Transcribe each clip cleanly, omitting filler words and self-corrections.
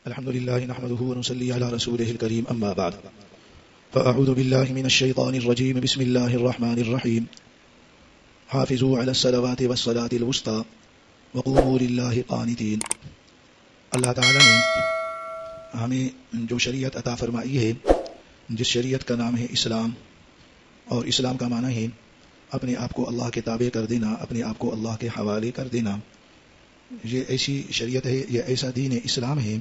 الحمد لله نحمده ونصلي على رسوله الكريم أما بعد فأعوذ بالله من الشيطان الرجيم بسم الله الرحمن الرحيم حافظوا على الصلوات والصلاة الوسطى وقوموا لله قانتين. اللہ تعالیٰ نے ہمیں جو شریعت عطا فرمائی ہے، جس شریعت کا نام ہے اسلام، اور اسلام کا معنی ہے اپنے آپ کو اللہ کے تابع کر دینا، اپنے آپ کو اللہ کے حوالے کر دینا. یہ ایسی شریعت ہے، یہ ایسا دین اسلام ہے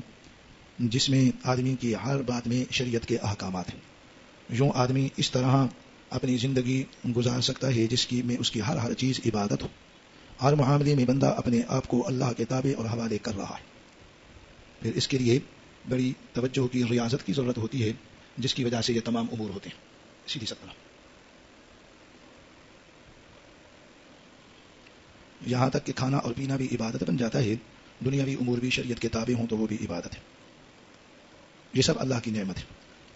جس میں آدمی کی ہر بات میں شریعت کے احکامات ہیں. یوں آدمی اس طرح اپنی زندگی گزار سکتا ہے جس کی میں اس کی ہر چیز عبادت ہو. ہر معاملے میں بندہ اپنے آپ کو اللہ کے تابع اور حوالے کر رہا ہے. پھر اس کے لیے بڑی توجہ کی، ریاضت کی ضرورت ہوتی ہے، جس کی وجہ سے یہ تمام امور ہوتے ہیں. سیدھی سطح یہاں تک کہ کھانا اور پینا بھی عبادت بن جاتا ہے، دنیاوی امور بھی شریعت کے تابع ہوں تو وہ بھی عبادت ہے. یہ سب اللہ کی نعمت ہے.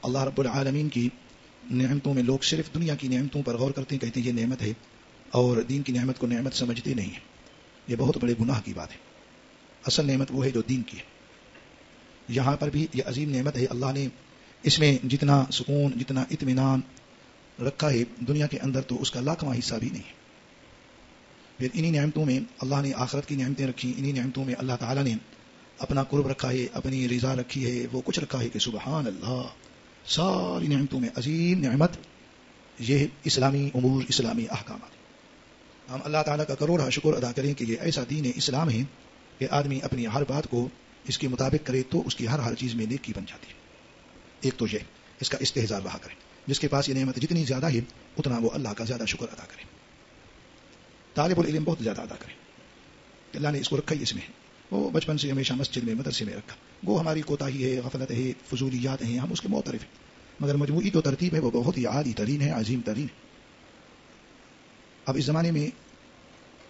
اللہ رب العالمین کی نعمتوں میں لوگ صرف دنیا کی نعمتوں پر غور کرتے ہیں، کہتے ہیں یہ نعمت ہے، اور دین کی نعمت کو نعمت سمجھتے نہیں ہیں. یہ بہت بڑے گناہ کی بات ہے. اصل نعمت وہ ہے جو دین کی ہے. یہاں پر بھی یہ عظیم نعمت ہے. اللہ نے اس میں جتنا سکون، جتنا اطمینان رکھا ہے دنیا کے اندر، تو اس کا لاکھواں حصہ بھی نہیں ہے. پھر انہی نعمتوں میں اللہ نے آخرت کی نعمتیں رکھی. انہی نعمتوں میں اللہ تعالیٰ نے اپنا قرب رکھا ہے، اپنی رضا رکھی ہے. وہ کچھ رکھا ہے کہ سبحان اللہ، ساری نعمتوں میں عظیم نعمت یہ اسلامی امور، اسلامی احکامات. ہم اللہ تعالیٰ کا کروڑا شکر ادا کریں کہ یہ ایسا دین اسلام ہے کہ آدمی اپنی ہر بات کو اس کے مطابق کرے تو اس کی ہر چیز میں نیکی بن جاتی ہے. ایک تو یہ اس کا استحضار رہا کرے. جس کے پاس یہ نعمت جتنی زیادہ ہے اتنا وہ اللہ کا زیادہ شکر ادا کرے. طالب العلم بہت زیادہ ادا کرے کہ اللہ نے اس کو رکھا ہی اس میں ہے. وہ بچپن سے ہمیشہ مسجد میں، مدرسے میں رکھا. وہ ہماری کوتاہی ہے، غفلت ہے، فضولیات ہیں، ہم اس کے معترف ہیں، مگر مجموعی تو ترتیب ہے وہ بہت ہی عالی ترین ہے، عظیم ترین ہے. اب اس زمانے میں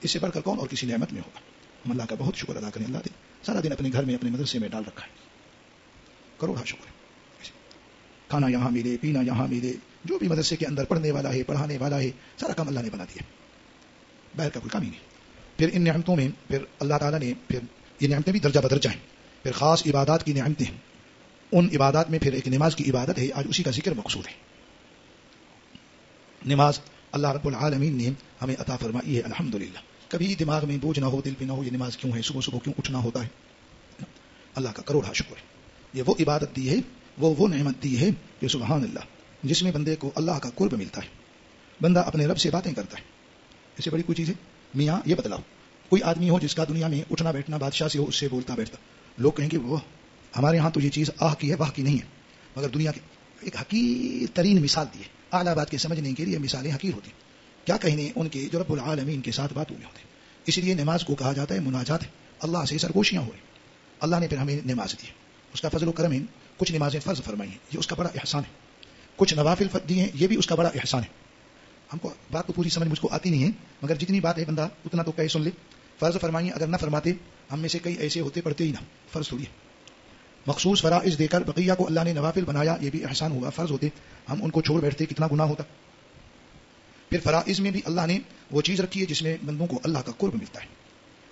اس سے بڑھ کر کون اور کسی نعمت میں ہوگا. ہم اللہ کا بہت شکر ادا کریں. اللہ نے سارا دن اپنے گھر میں، اپنے مدرسے میں ڈال رکھا ہے. کروڑا شکر ہے. کھانا یہاں ملے، پینا یہاں ملے، جو بھی مدرسے کے اندر پڑھنے والا ہے، پڑھانے والا ہے، سارا کام اللہ نے بنا دیا. باہر کا کوئی کام ہی نہیں. پھر ان نعمتوں میں پھر اللہ تعالیٰ نے پھر یہ نعمتیں بھی درجہ بدرجہ ہیں. پھر خاص عبادات کی نعمتیں ہیں. ان عبادات میں پھر ایک نماز کی عبادت ہے. آج اسی کا ذکر مقصود ہے. نماز اللہ رب العالمین نے ہمیں عطا فرمائی ہے الحمدللہ. کبھی دماغ میں بوجھ نہ ہو، دل پہ نہ ہو یہ نماز کیوں ہے، صبح صبح کیوں اٹھنا ہوتا ہے. اللہ کا کروڑا شکر ہے. یہ وہ عبادت دی ہے، وہ نعمت دی ہے کہ سبحان اللہ، جس میں بندے کو اللہ کا قرب ملتا ہے. بندہ اپنے رب سے باتیں کرتا ہے. اس سے بڑی کوئی چیز ہے؟ میاں یہ بتلاؤ، کوئی آدمی ہو جس کا دنیا میں اٹھنا بیٹھنا بادشاہ سے ہو، اس سے بولتا بیٹھتا، لوگ کہیں گے وہ ہمارے ہاں تو یہ چیز آہ کی ہے، واہ کی نہیں ہے. مگر دنیا کی ایک حقیر ترین مثال دی ہے. اعلیٰ بات کے سمجھنے کے لیے مثالیں حقیر ہوتی ہیں. کیا کہنے ان کے جو رب العالمین کے ساتھ بات ہوئی ہوتی ہے. اس لیے نماز کو کہا جاتا ہے مناجات ہے. اللہ سے سرگوشیاں ہوئی. اللہ نے پھر ہمیں نماز دی ہے. اس کا فضل و کرم ہے. کچھ نمازیں فرض فرمائی ہیں، یہ اس کا بڑا احسان ہے. کچھ نوافل دی ہیں، یہ بھی اس کا بڑا احسان ہے. ہم کو بات تو پوری سمجھ مجھ کو آتی نہیں ہے، مگر جتنی بات ہے بندہ اتنا تو کہے سن لے. فرض فرمائیں، اگر نہ فرماتے ہم میں سے کئی ایسے ہوتے پڑھتے ہی نہ. فرض تھوڑی ہے. مخصوص فرائض دے کر بقیہ کو اللہ نے نوافل بنایا، یہ بھی احسان ہوا. فرض ہوتے ہم ان کو چھوڑ بیٹھتے کتنا گناہ ہوتا. پھر فرائض میں بھی اللہ نے وہ چیز رکھی ہے جس میں بندوں کو اللہ کا قرب ملتا ہے.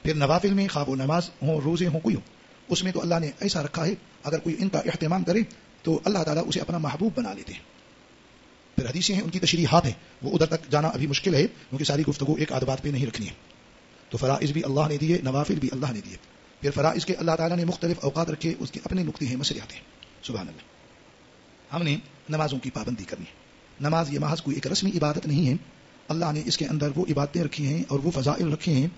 پھر نوافل میں خواب و نماز ہوں، روزے ہوں، کوئی ہو، اس میں تو اللہ نے ایسا رکھا ہے اگر کوئی ان کا اہتمام کرے تو اللہ تعالیٰ اسے اپنا محبوب بنا لیتے ہیں. پھر حدیثیں ہیں، ان کی تشریحات ہیں، وہ ادھر تک جانا ابھی مشکل ہے کیونکہ ساری گفتگو ایک آدھ بات پہ نہیں رکھنی ہے. تو فرائض بھی اللہ نے دیے، نوافل بھی اللہ نے دیے. پھر فرائض کے اللہ تعالیٰ نے مختلف اوقات رکھے، اس کے اپنے نقطے ہیں، مسئلے ہیں. سبحان اللہ. ہم نے نمازوں کی پابندی کرنی ہے. نماز یہ محض کوئی ایک رسمی عبادت نہیں ہے. اللہ نے اس کے اندر وہ عبادتیں رکھی ہیں اور وہ فضائل رکھے ہیں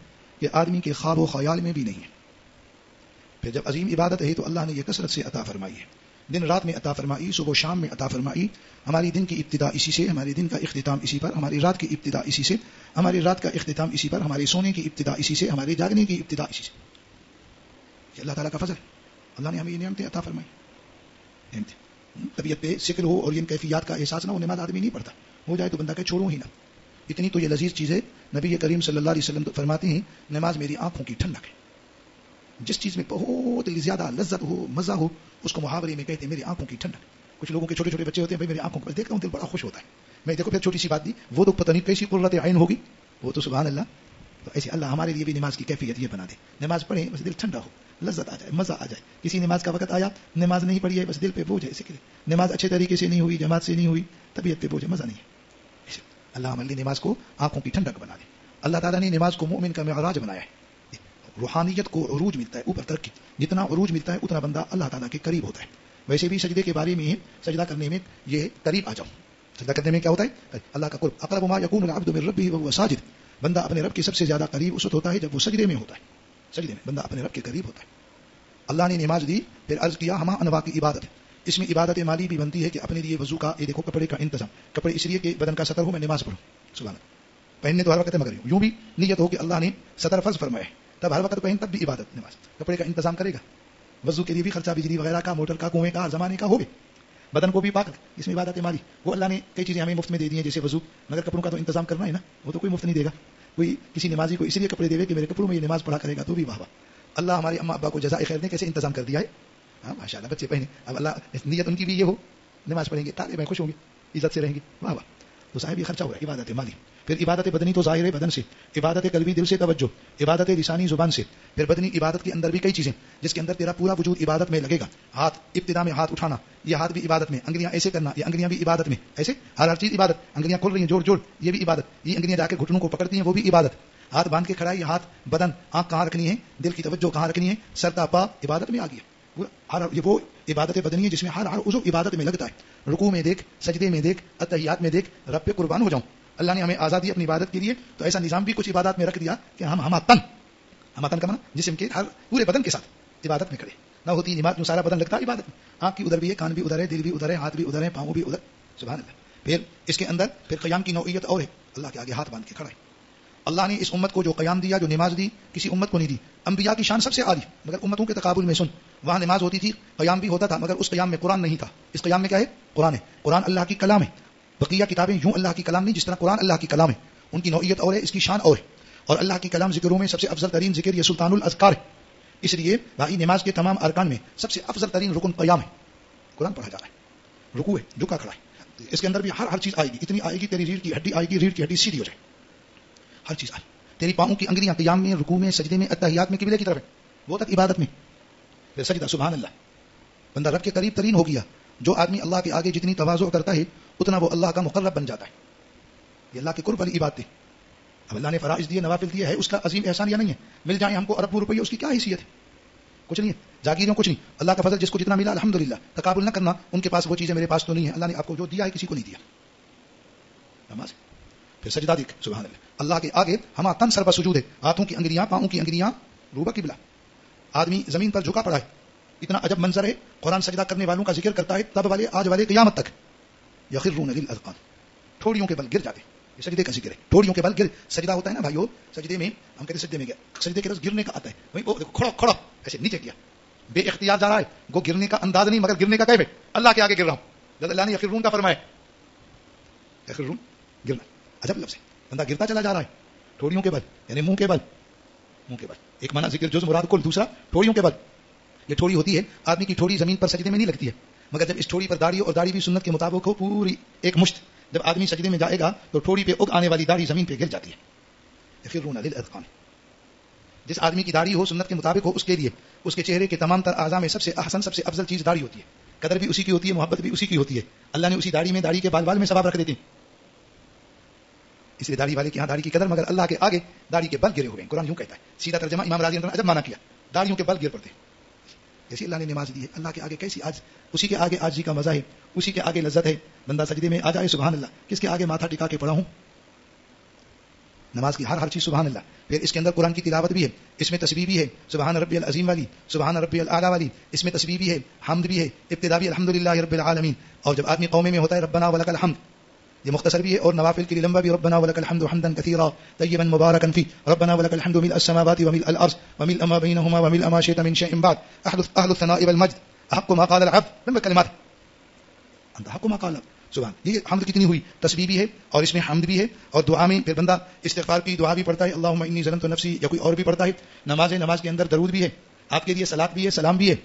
کہ آدمی کے خواب و خیال میں بھی نہیں ہے. پھر جب عظیم عبادت ہے تو اللہ نے یہ کثرت سے عطا فرمائی ہے. دن رات میں عطا فرمائی، صبح و شام میں عطا فرمائی. ہماری دن کی ابتدا اسی سے، ہمارے دن کا اختتام اسی پر، ہماری رات کی ابتدا اسی سے، ہماری رات کا اختتام اسی پر، ہمارے سونے کی ابتدا اسی سے، ہمارے جاگنے کی ابتدا اسی سے. یہ اللہ تعالیٰ کا فضل ہے. اللہ نے ہمیں یہ نعمتیں عطا فرمائی. طبیعت پہ سکر ہو اور ان کیفیات کا احساس نہ ہو، نماز آدمی نہیں پڑھتا. ہو جائے تو بندہ کہ چھوڑوں ہی نہ. اتنی تو یہ لذیذ چیز ہے. نبی کریم صلی اللہ علیہ وسلم فرماتے ہیں نماز میری آنکھوں کی ٹھنڈک ہے. جس چیز میں بہت زیادہ لذت ہو، مزہ ہو، اس کو محاورے میں کہتے ہیں میری آنکھوں کی ٹھنڈک. کچھ لوگوں کے چھوٹے چھوٹے بچے ہوتے ہیں، بھائی میری آنکھوں کو دیکھتا ہوں دل بڑا خوش ہوتا ہے. میں دیکھو پھر چھوٹی سی بات دی، وہ تو پتہ نہیں کیسی قرۃ عین ہوگی، وہ تو سبحان اللہ. تو ایسے اللہ ہمارے لیے بھی نماز کی کیفیت یہ بنا دے. نماز پڑھیں بس دل ٹھنڈا ہو. لذت آ جائے, مزہ آ جائے. کسی نماز کا وقت آیا, نماز نہیں پڑھی ہے, بس دل پہ بوجھ ہے, اسی کے لیے نماز اچھے طریقے سے نہیں ہوئی, جماعت سے نہیں ہوئی, طبیعت پہ بوجھ ہے, مزہ نہیں ہے. اللہ ہماری نماز کو آنکھوں کی ٹھنڈک بنا دے. اللہ تعالیٰ نے نماز کو مومن کا معراج بنایا ہے. روحانیت کو عروج ملتا ہے, اوپر ترقی, جتنا عروج ملتا ہے اتنا بندہ اللہ تعالیٰ کے قریب ہوتا ہے. ویسے بھی سجدے کے بارے میں سجدہ کرنے میں یہ قریب آ جاؤ, سجدہ کرنے میں کیا ہوتا ہے, اللہ کا قرب. اقرب ما یکون العبد من ربہ وهو ساجد, بندہ اپنے رب کے سب سے زیادہ قریب اس وقت ہوتا ہے جب وہ سجدے میں ہوتا ہے. سجدے میں بندہ اپنے رب کے قریب ہوتا ہے. اللہ نے نماز دی, پھر عرض کیا ہما انواع کی عبادت. اس میں عبادت مالی بھی بنتی ہے کہ اپنے لیے وضو کا, یہ دیکھو کپڑے کا انتظام, کپڑے اس لیے کہ بدن کا ستر ہو, میں نماز پڑھوں, سبحان اللہ. پہننے تو ہر وقت مگر یوں بھی نیت ہو کہ اللہ نے ستر فرض فرمایا ہے, تب ہر وقت پہن, تب بھی عبادت نماز. کپڑے کا انتظام کرے گا, وضو کے لیے بھی خرچہ بجلی وغیرہ کا, موٹر کا, کنویں کا, ہر زمانے کا ہوگا. بدن کو بھی پاک, اس میں عبادت مالی. وہ اللہ نے کئی چیزیں ہمیں مفت میں دے دی ہیں جیسے وضو, مگر کپڑوں کا تو انتظام کرنا ہے نا, وہ تو کوئی مفت نہیں دے گا. کوئی کسی نمازی کو اس لیے کپڑے دے کہ میرے کپڑوں میں یہ نماز پڑھا کرے گا, تو بھی واہ واہ. اللہ ہمارے اماں ابا کو جزائے خیر نے کیسے انتظام کر دیا ہے, ہاں ماشاء اللہ, بچے پہنے. اب اللہ نیت ان کی بھی یہ ہو, نماز پڑھیں گے, طالب ہیں خوش ہوں گے, عزت سے رہیں گے, واہ واہ. تو صاحب یہ خرچہ ہو رہا ہے عبادت مالی. پھر عبادت بدنی تو ظاہر ہے بدن سے, عبادت قلبی دل سے توجہ, عبادت لسانی زبان سے. پھر بدنی عبادت کے اندر بھی کئی چیزیں جس کے اندر تیرا پورا وجود عبادت میں لگے گا. ہاتھ, ابتدا میں ہاتھ اٹھانا, یہ ہاتھ بھی عبادت میں. انگلیاں ایسے کرنا, یہ انگلیاں بھی عبادت میں. ایسے ہر چیز عبادت. انگلیاں کھل رہی ہیں جوڑ جوڑ, یہ بھی عبادت. یہ انگلیاں جا کے گھٹنوں کو پکڑتی ہیں, وہ بھی عبادت. ہاتھ باندھ کے کھڑا ہے, یہ ہاتھ, بدن, آنکھ کہاں رکھنی ہے, دل کی توجہ کہاں رکھنی ہے, سر تا پا عبادت میں آ گیا. یہ وہ عبادت بدنی ہے جس میں ہر عضو عبادت میں لگتا ہے. رکوع میں دیکھ, سجدے میں دیکھ, اتحیات میں دیکھ, رب پہ قربان ہو جاؤں. اللہ نے ہمیں آزادی اپنی عبادت کے لیے, تو ایسا نظام بھی کچھ عبادات میں رکھ دیا کہ ہم تن کا معنی جسم کے ہر پورے بدن کے ساتھ عبادت میں کھڑے. نہ ہوتی نماز میں سارا بدن لگتا ہے عبادت میں. آنکھ کی ادھر بھی ہے, کان بھی ادھر ہے, دل بھی ادھر ہے, ہاتھ بھی ادھر ہے, پاؤں بھی ادھر, سبحان اللہ. پھر اس کے اندر پھر قیام کی نوعیت اور ہے, اللہ کے آگے ہاتھ باندھ کے کھڑا ہے. اللہ نے اس امت کو جو قیام دیا, جو نماز دی, کسی امت کو نہیں دی. انبیاء کی شان سب سے عالی, مگر امتوں کے تقابل میں سن, وہاں نماز ہوتی تھی, قیام بھی ہوتا تھا, مگر اس قیام میں قرآن نہیں تھا. اس قیام میں کیا ہے, قرآن ہے. قرآن اللہ کی کلام ہے. بقیہ کتابیں یوں اللہ کی کلام نہیں, جس طرح قرآن اللہ کی کلام ہے. ان کی نوعیت اور ہے, اس کی شان اور ہے. اور اللہ کی کلام ذکروں میں سب سے افضل ترین ذکر یہ سلطان الاذکار ہے. اس لیے بھائی نماز کے تمام ارکان میں سب سے افضل ترین رکن قیام ہے. قرآن پڑھا جا رہا ہے, رکوع ہے, جھکا کھڑا ہے. اس کے اندر بھی ہر چیز آئے گی, اتنی آئے گی تیری ریڑھ کی ہڈی آئے گی, ریڑھ کی ہڈی سیدھی ہو جائے, ہر چیز آئے. تیری پاؤں کی انگلیاں قیام میں, رکوع میں, سجدے میں, اتحیات میں, قبلے کی طرف ہے, وہ تک عبادت میں. پھر سجدہ, سبحان اللہ, بندہ رب کے قریب ترین ہو گیا. جو آدمی اللہ کے آگے جتنی تواضع کرتا ہے اتنا وہ اللہ کا مقرب بن جاتا ہے. یہ اللہ کے قرب والی عبادت ہے. اب اللہ نے فرائض دیے, نوافل دیے, ہے اس کا عظیم احسان یا نہیں ہے؟ مل جائیں ہم کو اربوں روپئے, اس کی کیا حیثیت ہے؟ کچھ نہیں ہے. جاگیروں کچھ نہیں. اللہ کا فضل, جس کو جتنا ملا الحمدللہ. تقابل نہ کرنا, ان کے پاس وہ چیزیں میرے پاس تو نہیں ہے. اللہ نے آپ کو جو دیا ہے کسی کو نہیں دیا. نماز. پھر سجدہ دیکھ, سبحان اللہ, اللہ کے آگے ہما تن سر پر سجود ہے. ہاتھوں کی انگلیاں, پاؤں کی انگلیاں روبہ قبلہ. آدمی زمین پر جھکا پڑا ہے. اتنا عجب منظر ہے. قرآن سجدہ کرنے والوں کا ذکر کرتا ہے, تب والے آج والے قیامت تک یخرون للاذقان, ٹھوڑیوں کے بل گر جاتے. یہ سجدے کا ذکر ہے, ٹھوڑیوں کے بل گر. سجدہ ہوتا ہے نا بھائیو, سجدے میں ہم کہتے سجدے میں گیا, سجدے کے رس گرنے کا آتا ہے. وہی وہ کھڑا کھڑا ایسے نیچے کیا, بے اختیار جا رہا ہے. وہ گرنے کا انداز نہیں, مگر گرنے کا کیف ہے, اللہ کے آگے گر رہا ہوں. جب اللہ نے یخرون کا فرمایا, یخرون گرنا, عجب لفظ ہے. بندہ گرتا چلا جا رہا ہے ٹھوڑیوں کے بل, یعنی منہ کے بل. منہ کے بل ایک معنی ذکر جز مراد کل, دوسرا ٹھوڑیوں کے بل. یہ ٹھوڑی ہوتی ہے, آدمی کی ٹھوڑی زمین پر سجدے میں نہیں لگتی ہے, مگر جب اس ٹھوڑی پر داڑھی, اور داڑھی بھی سنت کے مطابق ہو پوری ایک مشت, جب آدمی سجدے میں جائے گا تو ٹھوڑی پہ اگ آنے والی داڑھی زمین پہ گر جاتی ہے. یخرون للاذقان, جس آدمی کی داڑھی ہو سنت کے مطابق ہو, اس کے لیے اس کے چہرے کے تمام تر اعضاء میں سب سے احسن, سب سے افضل چیز داڑھی ہوتی ہے. قدر بھی اسی کی ہوتی ہے, محبت بھی اسی کی ہوتی ہے. اللہ نے اسی داڑھی میں, داڑھی کے بال بال میں ثواب رکھ دیتے ہیں. اس لیے داڑھی والے کے یہاں داڑھی کی قدر, مگر اللہ کے آگے داڑھی کے بل گرے ہوئے ہیں. قرآن یوں کہتا ہے, سیدھا ترجمہ امام راضی نے عجب مانا کیا, داڑھیوں کے بل گر پڑتے. جیسے اللہ نے نماز دی ہے, اللہ کے آگے کیسی آج, اسی کے آگے آجزی کا مزہ ہے, اسی کے آگے لذت ہے. بندہ سجدے میں آ جائے, سبحان اللہ, کس کے آگے ماتھا ٹکا کے پڑا ہوں. نماز کی ہر چیز سبحان اللہ. پھر اس کے اندر قرآن کی تلاوت بھی ہے, اس میں تسبیح بھی ہے, سبحان ربی العظیم والی, سبحان ربی الاعلی والی. اس میں تسبیح بھی ہے, حمد بھی ہے, ابتدا بھی الحمدللہ رب العالمین. اور جب آدمی قومے میں ہوتا ہے ربنا ولک الحمد, یہ مختصر بھی ہے, اور نوافل کے لیے لمبا بھی, ربنا ولک الحمد حمدا کثیرا طیبا مبارکا فی, ربنا ولک الحمد ملء السماوات وملء الارض وملء ما بینهما وملء ما شئت من شیء بعد, اهل الثناء والمجد احق ما قال العبد. لمبا کلمات, انت حق ما قال. سبحان, یہ حمد کتنی ہوئی, تسبیح بھی ہے, اور اس میں حمد بھی ہے. اور دعا میں پھر بندہ استغفار کی دعا بھی پڑھتا ہے, اللہم انی ظلمت نفسی, یا کوئی اور بھی پڑھتا ہے. نماز کے اندر درود بھی ہے, آپ کے لیے صلاۃ بھی ہے, سلام بھی ہے,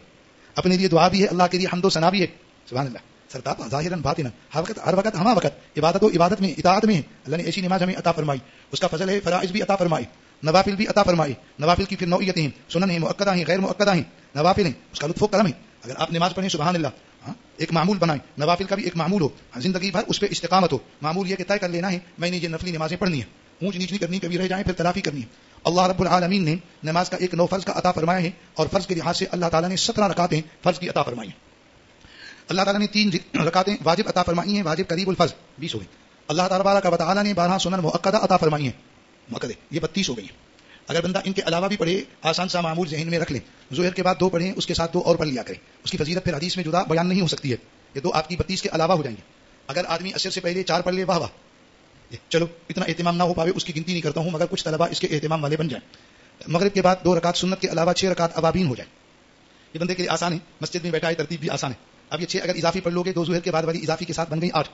اپنے لیے دعا بھی ہے, اللہ کے لیے حمد و ثنا بھی ہے. سبحان اللہ, سرتاپا ظاہراً باطناً, ہر وقت ہما وقت عبادت و عبادت میں, اطاعت میں. اللہ نے ایسی نماز ہمیں عطا فرمائی, اس کا فضل ہے, فرائض بھی عطا فرمائی, نوافل بھی عطا فرمائے. نوافل کی پھر نوعیتیں ہیں, سنن ہیں, مؤکدہ ہیں, غیر مؤکدہ ہیں. نوافل ہیں, اس کا لطف و کرم ہے. اگر آپ نماز پڑھیں سبحان اللہ, ایک معمول بنائیں, نوافل کا بھی ایک معمول ہو, زندگی بھر اس پہ استقامت ہو. معمول یہ کہ طے کر لینا ہے میں نے یہ نفلی نمازیں پڑھنی ہیں, اونچ نیچ نہیں کرنی, کبھی رہ جائیں پھر تلافی کرنی ہے. اللہ رب العالمین نے نماز کا ایک نو فرض کا عطا فرمایا ہے, اور فرض کے لحاظ سے اللہ تعالیٰ نے 17 رکعتیں فرض کی عطا فرمائی ہیں. اللہ تعالیٰ نے 3 رکعتیں واجب عطا فرمائی ہیں, واجب قریب الفرض 20 ہو گئی. اللہ تبارک و تعالیٰ نے 12 سنن مؤکدہ عطا فرمائی ہیں, مؤکدے یہ 32 ہو گئی ہیں. اگر بندہ ان کے علاوہ بھی پڑھے, آسان سا معمول ذہن میں رکھ لے, ظہر کے بعد 2 پڑھیں, اس کے ساتھ 2 اور پڑھ لیا کریں, اس کی فضیلت پھر حدیث میں جدا بیان نہیں ہو سکتی ہے. یہ 2 آپ کی 32 کے علاوہ ہو جائیں گے. اگر آدمی عصر سے پہلے 4 پڑھ لے, واہ واہ, چلو اتنا اہتمام نہ ہو پاوے اس کی گنتی نہیں کرتا ہوں, مگر کچھ طلبہ اس کے اہتمام والے بن جائیں. مغرب کے بعد 2 رکعت سنت کے علاوہ 6 رکعت ابابین ہو جائیں. یہ بندے کے لیے آسان ہے, مسجد میں بیٹھا ہے, ترتیب بھی آسان ہے. اب یہ 6 اگر اضافی پڑھ لو گے, 2 ظہر کے بعد والی اضافی کے ساتھ بن گئی 8.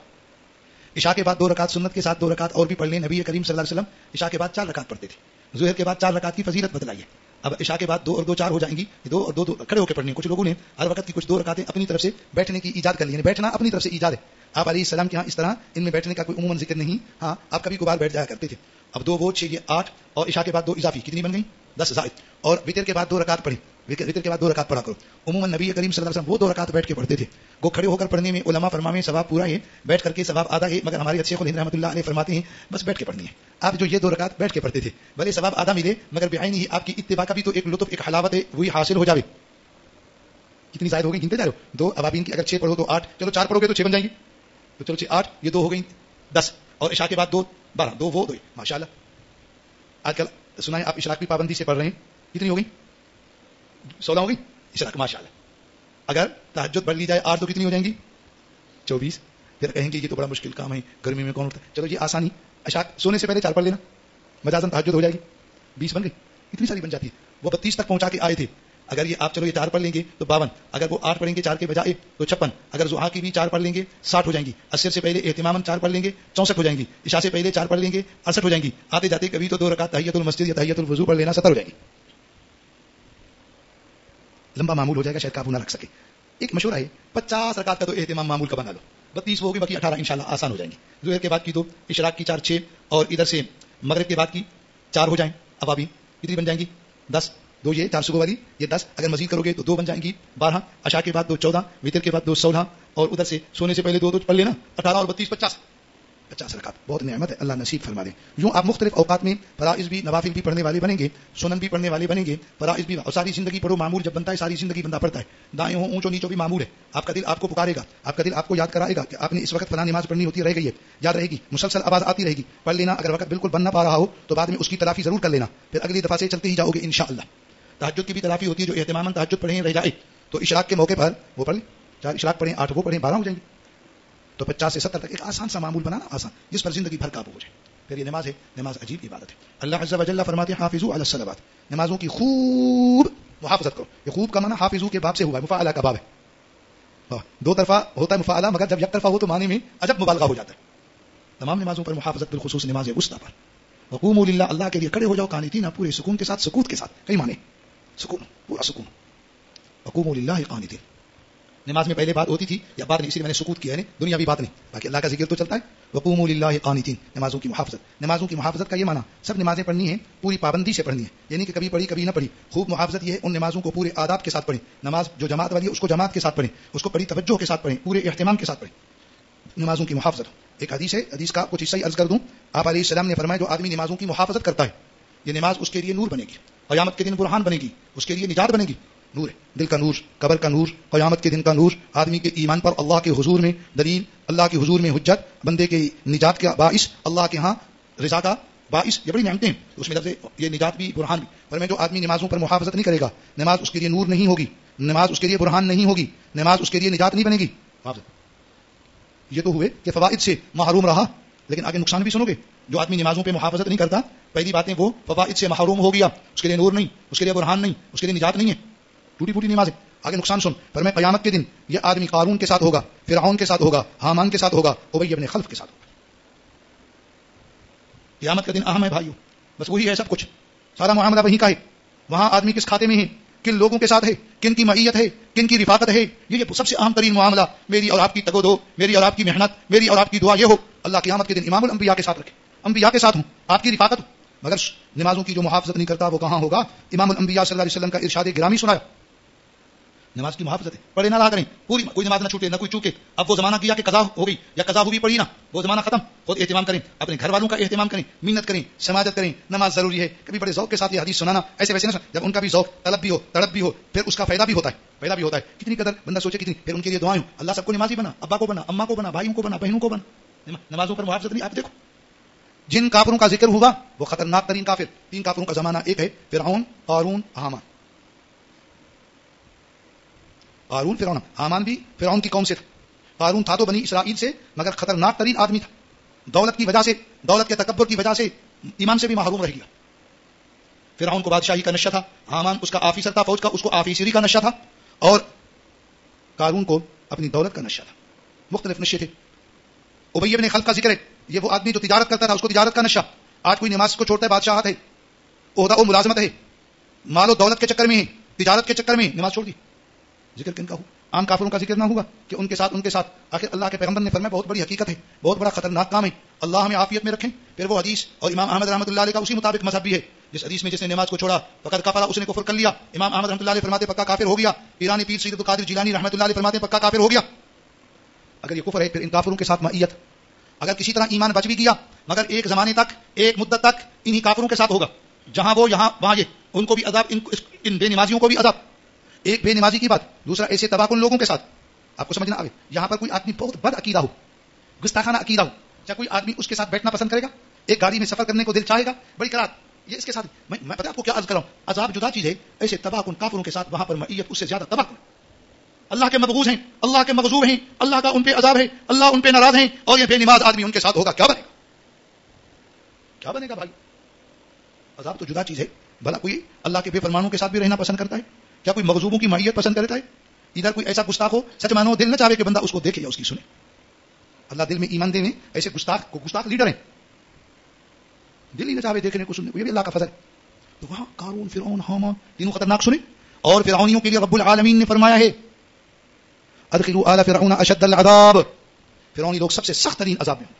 عشاء کے بعد 2 رکعت سنت کے ساتھ 2 رکعت اور بھی پڑھ لیں. نبی کریم صلی اللہ علیہ وسلم عشاء کے بعد 4 رکعت پڑھتے تھے, ظہر کے بعد 4 رکعت کی فضیلت بتلائیے. اب عشاء کے بعد 2 اور 2 4 ہو جائیں گی, 2 اور 2 کھڑے ہو کے پڑھنی. کچھ لوگوں نے ہر وقت کی کچھ 2 رکعتیں اپنی طرف سے بیٹھنے کی ایجاد کر لی, بیٹھنا اپنی طرف سے ایجاد ہے. آپ علیہ السلام کے ہاں اس طرح ان میں بیٹھنے کا کوئی عموماً ذکر نہیں. ہاں آپ کبھی کبھار بیٹھ جایا کرتے تھے. اب 2 وہ 6 یہ 8, اور عشاء کے بعد 2 اضافی, کتنی بن گئی 10 زائد. اور وتر کے بعد 2 رکعت پڑھی, وتر کے بعد 2 رکعت پڑھا کرو. عموماً نبی کریم صلی اللہ علیہ وسلم وہ 2 رکعت بیٹھ کے پڑھتے تھے. وہ کھڑے ہو کر پڑھنے میں علماء فرماتے ہیں ثواب پورا ہے, بیٹھ کر کے ثواب آدھا ہے. مگر ہمارے شیخ الہند رحمۃ اللہ علیہ فرماتے ہیں بس بیٹھ کے پڑھنی ہے. آپ جو یہ 2 رکعت بیٹھ کے پڑھتے تھے, بھلے ثواب آدھا ملے, مگر بعین ہی آپ کی اتباع کا بھی تو ایک لطف, ایک حلاوت ہے, وہی حاصل ہو جاوے. کتنی زائد ہو گئی, گنتے جا رہے ہو. 2 ابابین کی اگر 6 پڑھو تو 8, چلو 4 پڑھو گے تو 6 بن جائیں گی, تو چلو 6 8, یہ 2 ہو گئی 10, اور عشاء کے بعد 2 12, 2 وہ 2. ماشاء اللہ آج کل سنا ہے آپ اشراق کی پابندی سے پڑھ رہے ہیں, کتنی ہو گئی 16 ہو گئی اشراق, ماشاء اللہ. اگر تہجد پڑھ لی جائے 8 تو کتنی ہو جائیں گی 24. پھر کہیں گے یہ تو بڑا مشکل کام ہے, گرمی میں کون اٹھتا ہے. چلو یہ آسانی, اشراق سونے سے پہلے 4 پڑھ لینا, مجازن تہجد ہو جائے گی, 20 بن گئی. اتنی ساری بن جاتی ہے. وہ 32 تک پہنچا کے آئے تھے. اگر یہ آپ چلو یہ 4 پڑھ لیں گے تو 52, اگر وہ 8 پڑھیں گے 4 کے بجائے تو 56, اگر ضحیٰ کی بھی 4 پڑھ لیں گے 60 ہو جائیں گی. عصر سے پہلے اہتماماً 4 پڑھ لیں گے 64 ہو جائیں گی. عشاء سے پہلے 4 پڑھ لیں گے 68 ہو جائیں گی. آتے جاتے کبھی تو 2 رکعت تحیۃ المسجد یا تحیۃ الوضو پڑھ لینا 70 ہو جائیں گی. لمبا معمول ہو جائے گا, شاید قابو نہ رکھ سکے. ایک مشورہ ہے 50 رکعت کا تو اہتمام معمول کا بنا لو, 32 وہ ہوگی, باقی 18 انشاءاللہ آسان ہو جائیں گی. ظہر کے بعد کی 2, اشراق کی 4 6, اور ادھر سے مغرب کے بعد کی 4 ہو جائیں. اب ابھی کتنی بن جائیں گی 10, 2 یہ 4 صبح والی یہ 10, اگر مزید کرو گے تو 2 بن جائیں گی 12, عشاء کے بعد 2 14, وتر کے بعد 2 16, اور ادھر سے سونے سے پہلے 2 پڑھ لینا 18 اور 32 50 رکعت. بہت نعمت ہے, اللہ نصیب فرما دے. یوں آپ مختلف اوقات میں فرائض بھی نوافل بھی پڑھنے والے بنیں گے, سنن بھی پڑھنے والے بنیں گے, فرائض بھی, اور ساری زندگی پڑھو. معمول جب بنتا ہے ساری زندگی بندہ پڑھتا ہے, دائیں ہوں اونچو نیچو بھی معمول ہے. آپ کا دل آپ کو پکارے گا, آپ کا دل آپ کو یاد کرائے گا کہ آپ نے اس وقت فلاں نماز پڑھنی ہوتی, رہ گئی ہے, یاد رہے گی, مسلسل آواز آتی رہے گی, پڑھ لینا. اگر وقت بالکل بن نہ پا رہا ہو تو بعد میں اس کی تلافی ضرور کر لینا, پھر اگلی دفعہ سے چلتے ہی جاؤ گے انشاءاللہ. تہجد کی بھی تلافی ہوتی ہے, جو اہتماماً تہجد پڑھیں رہ جائے تو اشراق کے موقع پر وہ پڑھ لیں, 4 اشراق پڑھیں, 8 وہ پڑھیں, 12 ہو جائیں گے. تو 50 سے 70 تک ایک آسان سا معمول بنانا, آسان, جس پر زندگی بھر قابو ہو جائے. پھر یہ نماز ہے, نماز عجیب عبادت ہے. اللہ عز و جل فرماتے ہیں حافظوا علی الصلوات, نمازوں کی خوب محافظت کرو. یہ خوب کا معنی حافظو کے باب سے ہوا ہے, مفاعلہ کا باب ہے. 2 طرفہ ہوتا ہے مفاعلہ, مگر جب یک طرفہ ہو تو معنی میں عجب مبالغہ ہو جاتا ہے. تمام نمازوں پر محافظت, بالخصوص نماز وسطیٰ پر. وقوموا للہ, اللہ کے لیے کھڑے ہو جاؤ, قانتین, پورے سکون کے ساتھ, سکوت کے ساتھ. کئی معنی سکون, پورا سکون. وقوموا للہ قانتین. نماز میں پہلے بات ہوتی تھی یا بعد میں, اسی لیے میں نے سکوت کیا ہے, دنیاوی بات نہیں, باقی اللہ کا ذکر تو چلتا ہے. وقوموا للہ قانتین, نمازوں کی محافظت. نمازوں کی محافظت کا یہ معنی, سب نمازیں پڑھنی ہیں پوری پابندی سے پڑھنی ہے, یعنی کہ کبھی پڑھی کبھی نہ پڑھی. خوب محافظت یہ ہے ان نمازوں کو پورے آداب کے ساتھ پڑھیں. نماز جو جماعت والی ہے اس کو جماعت کے ساتھ پڑھیں, اس کو بڑی توجہ کے ساتھ پڑھیں, پورے اہتمام کے ساتھ پڑھیں. نمازوں کی محافظت. ایک حدیث ہے, حدیث کا کچھ حصہ عرض کر دوں. آپ علیہ السلام نے فرمایا جو آدمی نمازوں کی محافظت کرتا ہے, یہ نماز اس کے لیے نور بنے گی, قیامت کے دن برہان بنے گی, اس کے لیے نجات بنے گی. نور ہے, دل کا نور, قبر کا نور, قیامت کے دن کا نور, آدمی کے ایمان پر اللہ کے حضور میں دلیل, اللہ کے حضور میں حجت, بندے کے نجات کا باعث, اللہ کے ہاں رضا کا باعث. یہ بڑی نعمتیں ہیں, اس میں لفظ یہ نجات بھی برہان بھی. پر میں جو آدمی نمازوں پر محافظت نہیں کرے گا, نماز اس کے لیے نور نہیں ہوگی, نماز اس کے لیے برہان نہیں ہوگی, نماز اس کے لیے نجات نہیں بنے گی. یہ تو ہوئے کہ فوائد سے محروم رہا, لیکن آگے نقصان بھی سنو گے. جو آدمی نمازوں پہ محافظت نہیں کرتا, پہلی باتیں وہ فوائد سے محروم ہو گیا, اس کے لیے نور نہیں, اس کے لیے برہان نہیں, اس کے لیے نجات نہیں ہے, ٹوٹی پھوٹی نماز ہے. آگے نقصان سن, پر میں قیامت کے دن یہ آدمی قارون کے ساتھ ہوگا, فرعون کے ساتھ ہوگا, حامان کے ساتھ ہوگا, ابی ابن خلف کے ساتھ ہوگا. قیامت کا دن اہم ہے بھائیو, بس وہی ہے سب کچھ, سارا معاملہ وہی کا ہے. وہاں آدمی کس کھاتے میں ہے, کن لوگوں کے ساتھ ہے, کن کی معیت ہے, کن کی رفاقت ہے, یہ سب سے اہم ترین معاملہ. میری اور آپ کی تگ و دو, میری اور آپ کی محنت, میری اور آپ کی دعا یہ ہو اللہ قیامت کے دن امام الانبیاء کے ساتھ رکھے, انبیاء کے ساتھ ہوں, آپ کی رفاقت ہو, مگر نمازوں کی جو محافظت نہیں کرتا وہ کہاں ہوگا؟ امام الانبیاء صلی اللہ علیہ وسلم کا ارشاد گرامی سنایا، نماز کی محافظت ہے، پڑھے نہ رہا کریں پوری، کوئی نماز نہ چھوٹے نہ کوئی چوکے۔ اب وہ زمانہ کیا کہ قضا ہو گئی یا قضا ہوئی پڑھی نا، وہ زمانہ ختم، خود اہتمام کریں، اپنے گھر والوں کا اہتمام کریں، محنت کریں، سماجت کریں، نماز ضروری ہے۔ کبھی بڑے ذوق کے ساتھ یہ حدیث سنانا، ایسے ویسے نہ، جب ان کا بھی ذوق طلب بھی ہو، تڑپ بھی ہو، پھر اس کا فائدہ بھی ہوتا ہے، کتنی قدر بندہ سوچے کتنی، پھر ان کے لیے دعائیں، اللہ سب کو نمازی بنا، ابا کو بنا، اماں کو بنا، بھائیوں کو بنا، بہنوں کو بنا، نمازوں پر محافظت نہیں۔ آپ دیکھو جن کافروں کا ذکر ہوا وہ خطرناک ترین کافر، 3 کافروں کا زمانہ، ایک ہے فرعون، قارون، حامان۔ قارون، فرعون، حامان بھی فرعون کی قوم سے تھا۔ قارون تھا تو بنی اسرائیل سے، مگر خطرناک ترین آدمی تھا، دولت کی وجہ سے، دولت کے تکبر کی وجہ سے ایمان سے بھی محروم رہ گیا۔ فرعون کو بادشاہی کا نشہ تھا، حامان اس کا آفیسر تھا فوج کا، اس کو آفیسری کا نشہ تھا، اور قارون کو اپنی دولت کا نشہ تھا، مختلف نشے تھے۔ ابی بن خلف کا ذکر ہے، یہ وہ آدمی جو تجارت کرتا تھا، اس کو تجارت کا نشہ۔ آج کوئی نماز کو چھوڑتا ہے، بادشاہت ہے، عہدہ و ملازمت ہے، مال و دولت کے چکر میں ہے، تجارت کے چکر میں نماز چھوڑ دی۔ ذکر کن کا ہو؟ عام کافروں کا ذکر نہ ہوگا کہ ان کے ساتھ آخر اللہ کے پیغمبر نے فرمایا بہت بڑی حقیقت ہے، بہت بڑا خطرناک کام ہے، اللہ ہمیں عافیت میں رکھیں۔ پھر وہ حدیث، اور امام احمد رحمۃ اللہ علیہ کا اسی مطابق مذہب بھی ہے، جس حدیث میں جس نے نماز کو چھوڑا فقط کفر، اس نے کفر کر لیا۔ امام احمد رحمۃ اللہ علیہ فرماتے پکا کافر ہو گیا۔ پیرانی پیر سید القادر جیلانی رحمۃ اللہ علیہ فرماتے پکا کافر ہو گیا۔ اگر یہ کفر ہے پھر ان کافروں کے ساتھ معیت، اگر کسی طرح ایمان بچ بھی گیا مگر ایک زمانے تک، ایک مدت تک انہی کافروں کے ساتھ ہوگا، جہاں وہ یہاں وہاں یہ، ان کو بھی عذاب، ان بے نمازیوں کو بھی عذاب۔ ایک بے نمازی کی بات، دوسرا ایسے تباہ کن لوگوں کے ساتھ۔ آپ کو سمجھنا آگے، یہاں پر کوئی آدمی بہت بد عقیدہ ہو، گستاخانہ عقیدہ ہو، کیا کوئی آدمی اس کے ساتھ بیٹھنا پسند کرے گا؟ ایک گاڑی میں سفر کرنے کو دل چاہے گا؟ بڑی کرات یہ اس کے ساتھ، میں پتہ آپ کو کیا عرض کر رہا ہوں، عذاب جدا چیز ہے، ایسے تباہ کن کافروں کے ساتھ وہاں پر معیت اس سے زیادہ تباہ کن۔ اللہ کے مبغوض ہیں، اللہ کے مغضوب ہیں، اللہ کا ان پہ عذاب ہے، اللہ ان پہ ناراض ہیں، اور یہ بے نماز آدمی ان کے ساتھ ہوگا، کیا بنے گا؟ کیا بنے گا بھائی؟ عذاب تو جدا چیز ہے، بھلا کوئی اللہ کے بے فرمانوں کے ساتھ بھی رہنا پسند کرتا ہے؟ کیا کوئی مغضوبوں کی معیت پسند کرتا ہے؟ ادھر کوئی ایسا گستاخ ہو، سچ مانو، دل نہ چاہے کہ بندہ اس کو دیکھے یا اس کی سنے، اللہ دل میں ایمان دے میں، ایسے گستاخ لیڈر ہیں، دل ہی نہ چاہے دیکھنے کو سننے کو، یہ بھی اللہ کا فضل۔ تو وہاں قارون، فرعون، حامان تینوں خطرناک سنے، اور فرعونیوں کے لیے رب العالمین نے فرمایا ہے ادخلوا آل فرعون اشد العذاب، فرعونی لوگ سب سے سخت ترین عذاب میں،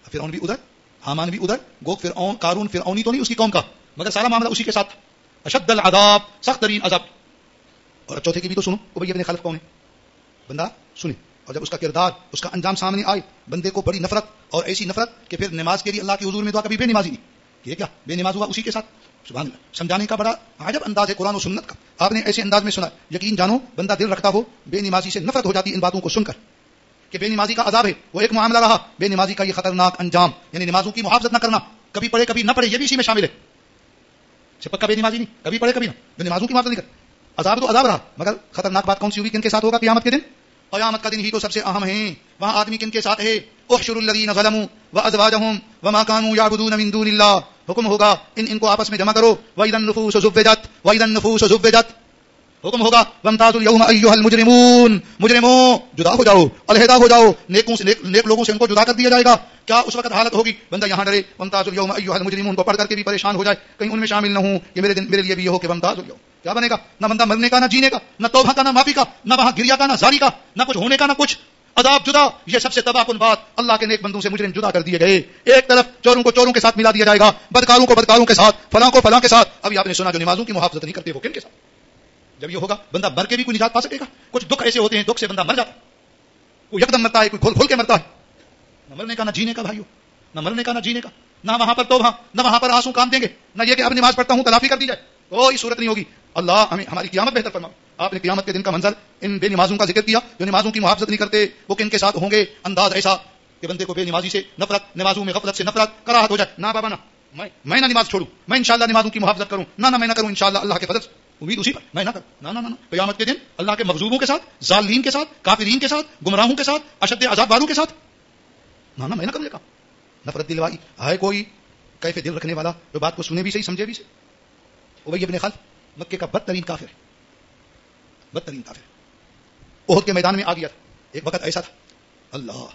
فرعون بھی ادھر، حامان بھی ادھر، گو فرعون، قارون فرعونی تو نہیں اس کی قوم کا، مگر سارا معاملہ اسی کے ساتھ، اشد العذاب، سخت ترین عذاب۔ اور اب چوتھے کی بھی تو سنو، ابی بن خلف کون ہے؟ بندہ سنے، اور جب اس کا کردار، اس کا انجام سامنے آئے، بندے کو بڑی نفرت، اور ایسی نفرت کہ پھر نماز کے لیے اللہ کے حضور میں دعا، کبھی بے نمازی نہیں، یہ کیا بے نماز ہوا اسی کے ساتھ، سبحان اللہ۔ سمجھانے کا بڑا عجب انداز ہے قرآن و سنت کا، آپ نے ایسے انداز میں سنا، یقین جانو بندہ دل رکھتا ہو، بے نمازی سے نفرت ہو جاتی ان باتوں کو سن کر کہ بے نمازی کا عذاب ہے، وہ ایک معاملہ رہا، بے نمازی کا یہ خطرناک انجام، یعنی نمازوں کی محافظت نہ کرنا، کبھی پڑھے کبھی نہ پڑھے، یہ بھی اسی میں شامل ہے، سے پکا بے نمازی نہیں، کبھی پڑھے کبھی نہ، بے نمازوں کی محافظت نہیں کرتا، عذاب تو عذاب رہا، مگر خطرناک بات کون سی ہوئی؟ کن کے ساتھ ہوگا قیامت کے دن؟ قیامت کا دن ہی تو سب سے اہم ہے، وہاں آدمی کن کے ساتھ ہے؟ احشروا الذین ظلموا وازواجہم وما كانوا يعبدون من دون اللہ، حکم ہوگا ان کو آپس میں جمع کرو، وَإِذَا النُّفُوسُ زُوِّجَتْ وَإِذَا النُّفُوسُ زُوِّجَتْ، حکم ہوگا وَامْتَازُوا الْيَوْمَ أَيُّهَا الْمُجْرِمُونَ، مجرموں جدا ہو جاؤ، علیحدہ ہو جاؤ، نیک لوگوں سے ان کو جدا کر دیا جائے گا۔ کیا اس وقت حالت ہوگی؟ بندہ یہاں ڈرے وَامْتَازُوا الْيَوْمَ أَيُّهَا الْمُجْرِمُونَ کو پڑھ کر کے بھی پریشان ہو جائے، کہیں ان میں شامل نہ ہوں، کہ میرے لیے بھی یہ ہو کہ وَامْتَازُوا الْيَوْمَ، کیا بنے گا؟ نہ بندہ مرنے کا، نہ جینے کا، نہ توبہ کا، نہ معافی کا، نہ وہاں گریا کا، نہ زاری کا، نہ کچھ ہونے کا، نہ کچھ، عذاب جدا۔ یہ سب سے تباہ کن بات، اللہ کے نیک بندوں سے مجرم جدا کر دیے گئے، ایک طرف چوروں کو چوروں کے ساتھ ملا دیا جائے گا، بدکاروں کو بدکاروں کے ساتھ، فلاں کو فلاں کے ساتھ۔ ابھی آپ نے سنا جو نمازوں کی محافظت نہیں کرتے وہ کن کے ساتھ؟ جب یہ ہوگا بندہ مر کے بھی کوئی نجات پا سکے گا؟ کچھ دکھ ایسے ہوتے ہیں، دکھ سے بندہ مر جاتا ہے، کوئی یکدم مرتا ہے، کوئی کھول کھول کے مرتا ہے، نہ مرنے کا نہ جینے کا بھائیو، نہ مرنے کا نہ جینے کا، نہ وہاں پر توبہ، نہ وہاں پر آنسو کام دیں گے، نہ یہ کہ اب نماز پڑھتا ہوں تلافی کر دی جائے، کوئی صورت نہیں ہوگی۔ اللہ ہمیں ہماری قیامت بہتر فرمائے۔ آپ نے قیامت کے دن کا منظر، ان بے نمازوں کا ذکر کیا جو نمازوں کی محافظت نہیں کرتے، وہ کن کے ساتھ ہوں گے؟ انداز ایسا کہ بندے کو بے نمازی سے نفرت، نمازوں میں غفلت سے نفرت، کراہت ہو جائے، نہ بابا نہ میں نہ نماز چھوڑوں، میں انشاءاللہ نمازوں کی محافظت کروں، نہ میں نہ کروں انشاءاللہ، اللہ کے فضل سے امید اسی پر، میں نہ کروں، نہ قیامت کے دن اللہ کے مغضوبوں کے ساتھ، ظالمین کے ساتھ، کافرین کے ساتھ، گمراہوں کے ساتھ، اشد عذاب والوں کے ساتھ، نہ میں نہ کروں یہ کام۔ نفرت دلوائی ہے کوئی کیفے دل رکھنے والا جو بات کو سنے بھی صحیح سمجھے بھی صحیح۔ ابی بن خلف مکے کا بدترین کافر، بدترین کافر، احد کے میدان میں آ گیا تھا، ایک وقت ایسا تھا اللہ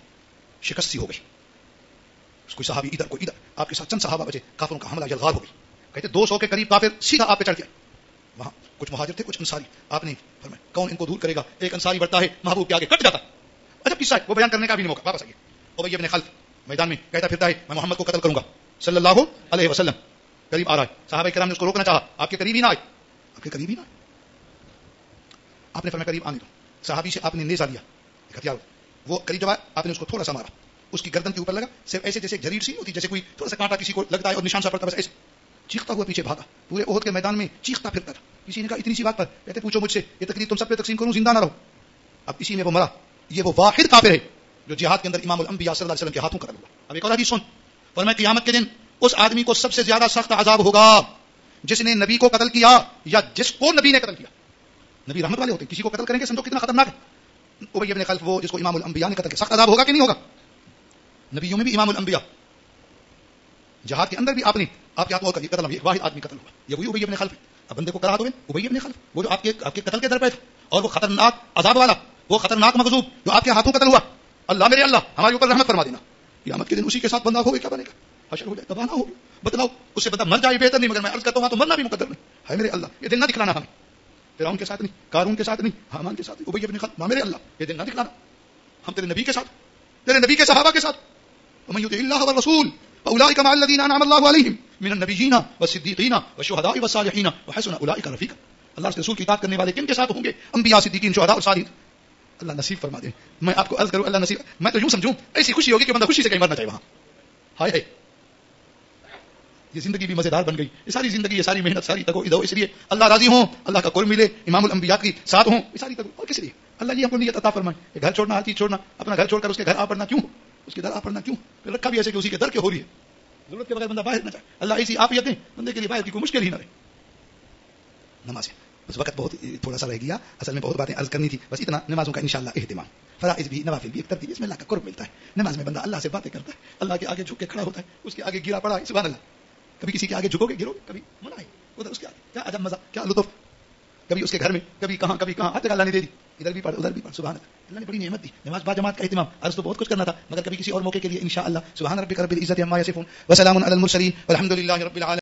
شکست سی ہو گئی، کوئی صحابی ادھر کوئی ادھر، آپ کے ساتھ چند صحابہ بچے، کافروں کا حملہ یلغار ہو گئی، کہتے 200 کے قریب کافر سیدھا آپ پہ چڑھ گیا، وہاں کچھ مہاجر تھے کچھ انصاری، آپ نے فرمایا کون ان کو دور کرے گا؟ ایک انصاری بڑھتا ہے محبوب کے آگے کٹ جاتا، عجب قصہ ہے، وہ بیان کرنے کا بھی نہیں موقع، واپس آئیے۔ ابی بن خلف میدان میں کہتا پھرتا ہے میں محمد کو قتل کروں گا، صلی اللہ علیہ وسلم قریب آ رہا ہے. صحابہ کرام نے اس کو روکنا چاہا, آپ کے قریب ہی نہ آئے, آپ کے قریب ہی نہ آئے. آپ نے فرمایا قریب آنے دو. صحابی سے آپ نے نیزہ لیا, ایک ہتھیار, وہ قریب جب آیا آپ نے اس کو تھوڑا سا مارا, اس کی گردن کے اوپر لگا, صرف ایسے جیسے جھریٹ سی ہوتی, جیسے کوئی تھوڑا سا کانٹا کسی کو لگتا ہے اور نشان سا پڑتا ہے, بس ایسے چیختا ہوا پیچھے بھاگا, پورے احد کے میدان میں چیختا پھرتا تھا. کسی نے کہا اتنی سی بات پر, کہتے پوچھو مجھ سے یہ تکلیف تم سب پہ تقسیم کروں, زندہ نہ رہو. اب اسی میں وہ مرا. یہ وہ واحد کافر ہے جو جہاد کے اندر امام الانبیاء صلی اللہ علیہ وسلم کے ہاتھوں قتل ہوا. اب ایک اور حدیث سن, فرمایا قیامت کے دن اس آدمی کو سب سے زیادہ سخت عذاب ہوگا جس نے نبی کو قتل کیا یا جس کو نبی نے قتل کیا. نبی رحمت والے ہوتے ہیں, کسی کو قتل کریں گے سمجھو کتنا خطرناک ہے. ابی بن خلف وہ جس کو امام الانبیاء نے قتل کیا, سخت عذاب ہوگا کہ نہیں ہوگا؟ نبیوں میں بھی امام الانبیاء, جہاد کے اندر بھی آپ کے ہاتھوں قتل ہوا, ایک واحد آدمی قتل ہوا, یہ وہی ابی بن خلف. اب بندے کو کرا دو ابی بن خلف, وہ جو آپ کے قتل کے در پہ تھا, اور وہ خطرناک عذاب والا, وہ خطرناک مغضوب جو آپ کے ہاتھوں قتل ہوا. اللہ میرے اللہ ہمارے اوپر رحمت فرما دینا. قیامت کے دن اسی کے ساتھ بندہ ہوگا, کیا بنے گا؟ حشر ہو جائے, تباہ نہ ہوگی. بتلاؤ اس سے بندہ مر جائے بہتر نہیں, مگر میں عرض کرتا ہوں تو مرنا بھی مقدر نہیں. ہے میرے اللہ یہ دن نہ دکھلانا ہمیں, فرعون کے ساتھ نہیں, قارون کے ساتھ نہیں, حامان کے ساتھ, ابی بن خلف. میرے اللہ یہ دن نہ دکھلانا, ہم تیرے نبی کے ساتھ, تیرے نبی کے صحابہ کے ساتھ. ومن يطع الله والرسول فاولئك مع الذين انعم الله عليهم من النبيين والصديقين والشهداء والصالحين وحسن اولئك رفيقا. اللہ کے رسول کی اطاعت کرنے والے کن کے ساتھ ہوں گے؟ انبیاء, صدیقین, شہداء اور صالحین. اللہ نصیب فرما دے. میں آپ کو عرض کروں, اللہ نصیب, میں تو یوں سمجھوں ایسی خوشی ہوگی کہ بندہ خوشی سے کہیں مرنا چاہے وہاں. ہائے یہ زندگی بھی مزیدار بن گئی, یہ ساری زندگی, یہ ساری محنت, ساری تگو ادو اس لیے اللہ راضی ہوں, اللہ کا قرب ملے, امام الانبیاء کی ساتھ ہوں, یہ ساری تگو, اور کس لیے اللہ یہ ہم کو نیت عطا فرمائے. یہ گھر چھوڑنا, ہر چیز چھوڑنا, اپنا گھر چھوڑ کر اس کے گھر آ پڑنا کیوں, اس کے در آ پڑنا کیوں, پھر رکھا بھی ایسے کہ اسی کے در کے ہو رہی ہے, ضرورت کے بغیر بندہ باہر نہ جائے. اللہ ایسی عافیت دیں بندے کے لیے باہر کی کوئی مشکل ہی نہ رہے. نماز بس وقت بہت تھوڑا سا رہ گیا, اصل میں بہت باتیں عرض کرنی تھی, بس اتنا. نمازوں کا انشاءاللہ اہتمام, فرائض بھی, نوافل بھی, ایک ترتیب, اس میں اللہ کا قرب ملتا ہے. نماز میں بندہ اللہ سے باتیں کرتا ہے, اللہ کے آگے جھک کے کھڑا ہوتا ہے, اس کے آگے گرا پڑا ہے, سبحان اللہ. کبھی کسی کے آگے جھکو گے, گرو گے, کبھی منع ہے ادھر اس کے آگے, کیا عجب مزہ, کیا لطف, کبھی اس کے گھر میں, کبھی کہاں ہر جگہ اللہ نے دے دی, ادھر بھی پڑھ ادھر بھی پڑھ, سبحان اللہ. اللہ نے بڑی نعمت دی. نماز با جماعت کا اہتمام, عرض تو بہت کچھ کرنا تھا, مگر کبھی کسی اور موقع کے لیے انشاءاللہ. سبحان ربک رب العزت عما یصفون وسلام علی المرسلین والحمد للہ رب العالمین.